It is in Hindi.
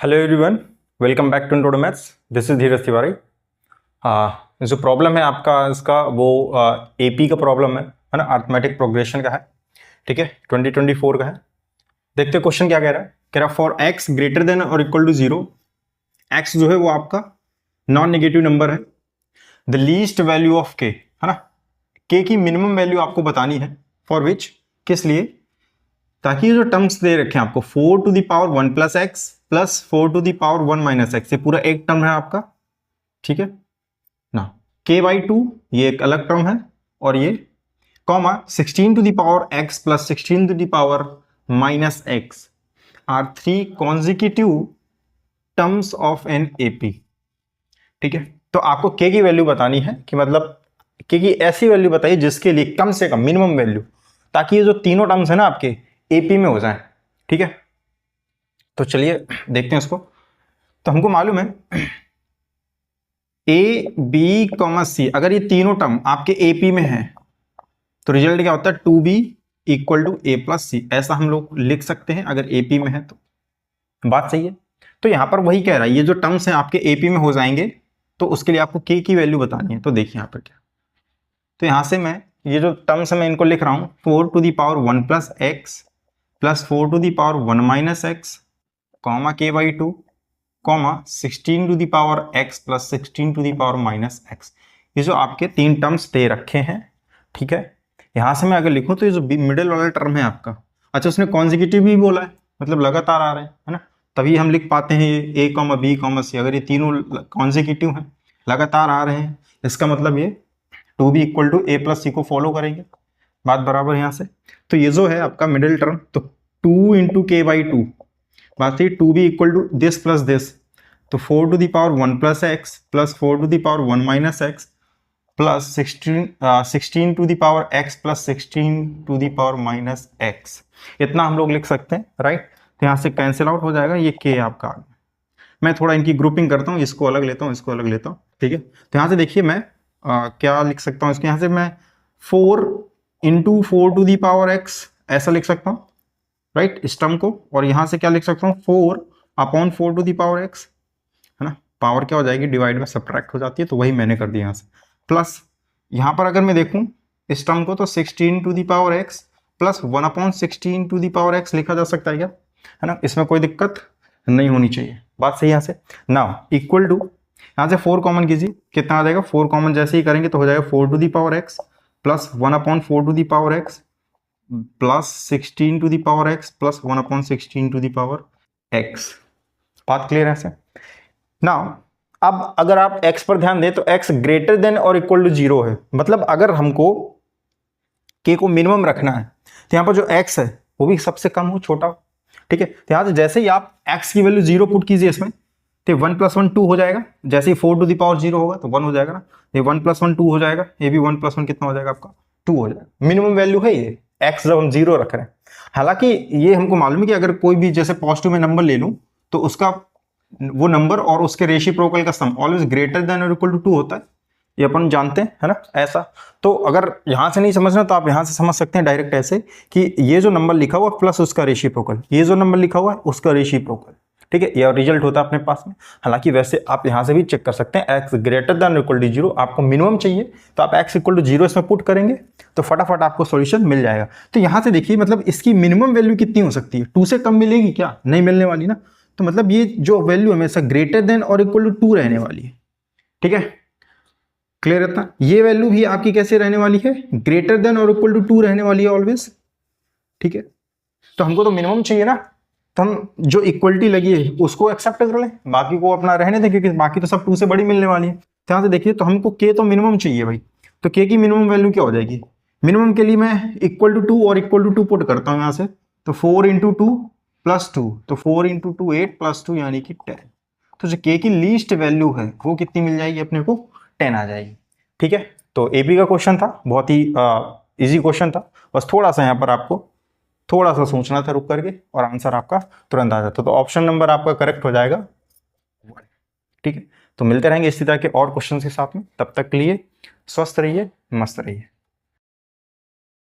Hello everyone, welcome back to intro to maths. This is Dheeraj Tiwari. जो प्रॉब्लम है आपका इसका वो एपी का प्रॉब्लम है ना, अरिथमेटिक प्रोग्रेशन का है। ठीक है, 2024 का है। देखते हैं क्वेश्चन क्या कह रहा है। कह रहा फॉर एक्स ग्रेटर देन और इक्वल टू 0, एक्स जो है वो आपका नॉन नेगेटिव नंबर है। द लीस्ट वैल्यू ऑफ के, है ना, के की मिनिमम वैल्यू आपको बतानी है। फॉर विच, किस लिए, ताकि ये जो टर्म्स दे रखे हैं आपको 4 to the power 1 plus x plus 4 to the power 1 minus x, ये पूरा एक टर्म है आपका। ठीक है ना, k बाई 2 ये एक अलग टर्म है, और ये comma 16 to the power x plus 16 to the power minus x are 3 consecutive terms of an AP. ठीक है, तो आपको k की वैल्यू बतानी है, कि मतलब k की ऐसी वैल्यू बताइए जिसके लिए कम से कम मिनिमम वैल्यू, ताकि ये जो तीनों टर्म्स है ना आपके एपी में हो जाए। ठीक है, तो चलिए देखते हैं इसको। तो हमको मालूम है ए बी कॉमा सी, अगर ये तीनों टर्म आपके एपी में है तो रिजल्ट क्या होता है, 2b equal to a plus c. ऐसा हम लोग लिख सकते हैं अगर एपी में है तो। बात सही है। तो यहां पर वही कह रहा है, ये जो टर्म्स हैं आपके एपी में हो जाएंगे, तो उसके लिए आपको के की वैल्यू बतानी है। तो देखिए यहां पर क्या, तो यहां से मैं ये जो टर्म्स है मैं इनको लिख रहा हूं, 4 to the power 1 plus x plus 4 to the power 1 minus x comma के by 2 comma 16 to the power x plus 16 to the power minus x. ये जो आपके तीन टर्म्स दे रखे हैं। ठीक है, यहां से मैं अगर लिखूं तो ये जो मिडिल वाला टर्म है आपका, अच्छा उसने कॉन्जिक्यूटिव भी बोला है, मतलब लगातार आ रहे हैं, है ना, तभी हम लिख पाते हैं ये a कॉमा बी कॉमा सी। अगर ये तीनों कॉन्जिक्यूटिव हैं, लगातार आ रहे हैं, इसका मतलब ये 2b equal to a plus c को फॉलो करेंगे। बात बराबर यहाँ से। तो ये जो है आपका मिडिल टर्म, तो 2 इंटू के बाई 2, बात है 2b equal to this plus this, तो 4 to the power 1 plus x plus 4 to the power 1 minus x plus 16 to the power x plus 16 to the power minus x. इतना हम लोग लिख सकते हैं, राइट। तो यहाँ से कैंसिल आउट हो जाएगा, ये k आपका आ गया। मैं थोड़ा इनकी ग्रुपिंग करता हूँ, इसको अलग लेता हूँ, इसको अलग लेता हूँ। ठीक है, तो यहाँ से देखिए मैं क्या लिख सकता हूँ इसके, यहाँ से मैं 4 into 4 to the power x ऐसा लिख सकता हूँ, राइट, इस टर्म को। और यहां से क्या लिख सकता हूँ, 4 upon 4 to the power x, है ना, पावर क्या हो जाएगी, डिवाइड में सब्ट्रैक्ट हो जाती है, तो वही मैंने कर दिया यहाँ से। प्लस यहाँ पर अगर मैं देखूँ इस टर्म को, तो 16 to the power x plus 1 upon 16 to the power x लिखा जा सकता है क्या, है ना, इसमें कोई दिक्कत नहीं होनी चाहिए। बात सही यहाँ से। नाउ इक्वल टू, यहाँ से 4 कॉमन कीजिए, कितना आ जाएगा, 4 कॉमन जैसे ही करेंगे तो हो जाएगा 4 to the power x plus 1 upon 4 to the power x plus 16 to the power x plus 1 upon 16 to the power x। बात क्लियर है ऐसे। नाउ अब अगर आप x पर ध्यान दें तो x ग्रेटर देन और इक्वल टू 0 है, मतलब अगर हमको k को मिनिमम रखना है तो यहाँ पर जो x है वो भी सबसे कम हो, छोटा हो। ठीक है, तो यहाँ से जैसे ही आप x की वैल्यू 0 पुट कीजिए इसमें, तो 1 प्लस 1 2 हो जाएगा। जैसे ही 4 टू द पावर 0 होगा तो 1 हो जाएगा ना, ये 1 प्लस 1 2 हो जाएगा, ये भी 1 प्लस 1 कितना हो जाएगा आपका, 2 हो जाएगा। मिनिमम वैल्यू है ये x, जब हम 0 रख रहे हैं। हालांकि ये हमको मालूम है कि अगर कोई भी जैसे पॉजिटिव में नंबर ले लूं तो उसका वो नंबर और उसके रेसिप्रोकल का सम ऑलवेज ग्रेटर देन और इक्वल टू 2 होता है, ये अपन जानते हैं, है ना, ऐसा। तो अगर यहां से नहीं समझना तो आप यहां से समझ सकते हैं डायरेक्ट ऐसे, कि ये जो नंबर लिखा हुआ प्लस उसका रेसिप्रोकल, ये जो नंबर लिखा हुआ है उसका रेसिप्रोकल। ठीक है, ये रिजल्ट होता है अपने पास में। हालांकि वैसे आप यहां से भी चेक कर सकते हैं, x greater than equal to 0, आपको मिनिमम चाहिए तो आप x इक्वल टू 0 इसमें पुट करेंगे तो फटाफट आपको सॉल्यूशन मिल जाएगा। तो यहां से देखिए, मतलब इसकी मिनिमम वैल्यू कितनी हो सकती है, 2 से कम मिलेगी क्या, नहीं मिलने वाली ना। तो मतलब ये जो वैल्यू हमेशा ग्रेटर देन और इक्वल टू 2 रहने वाली है। ठीक है, क्लियर रहता, ये वैल्यू भी आपकी कैसे रहने वाली है, ग्रेटर देन और इक्वल टू 2 रहने वाली है ऑलवेज। ठीक है, तो हमको तो मिनिमम चाहिए ना, तो हम जो इक्वलिटी लगी है उसको एक्सेप्ट कर लें, बाकी को अपना रहने दें, क्योंकि बाकी तो सब 2 से बड़ी मिलने वाली है। तो यहाँ से देखिए, तो हमको k तो मिनिमम चाहिए भाई, तो k की मिनिमम वैल्यू क्या हो जाएगी, मिनिमम के लिए मैं इक्वल टू 2 और इक्वल टू 2 पुट करता हूँ यहाँ से, तो 4 इंटू 2 प्लस 2, तो 4 इंटू 2 8 प्लस 2 यानी कि 10। तो जो k की लीस्ट वैल्यू है वो कितनी मिल जाएगी अपने को, 10 आ जाएगी। ठीक है, तो एपी का क्वेश्चन था, बहुत ही इजी क्वेश्चन था, बस थोड़ा सा यहाँ पर आपको थोड़ा सा सोचना था रुक करके, और आंसर आपका तुरंत आ जाता। तो ऑप्शन नंबर आपका करेक्ट हो जाएगा 1। ठीक है, तो मिलते रहेंगे इसी तरह के और क्वेश्चन के साथ में, तब तक के लिए स्वस्थ रहिए, मस्त रहिए।